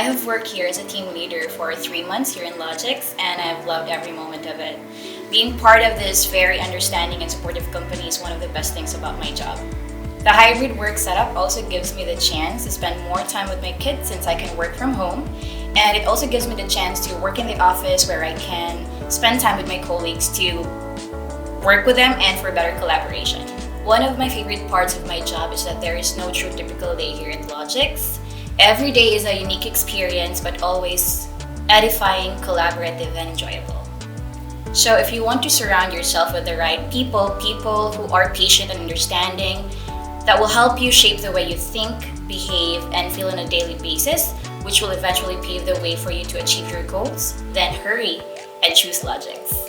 I have worked here as a team leader for 3 months here in Logix, and I've loved every moment of it. Being part of this very understanding and supportive company is one of the best things about my job. The hybrid work setup also gives me the chance to spend more time with my kids since I can work from home, and it also gives me the chance to work in the office where I can spend time with my colleagues to work with them and for better collaboration. One of my favorite parts of my job is that there is no true typical day here at Logix. Every day is a unique experience, but always edifying, collaborative, and enjoyable. So if you want to surround yourself with the right people who are patient and understanding, that will help you shape the way you think, behave, and feel on a daily basis, which will eventually pave the way for you to achieve your goals, then hurry and choose Logix.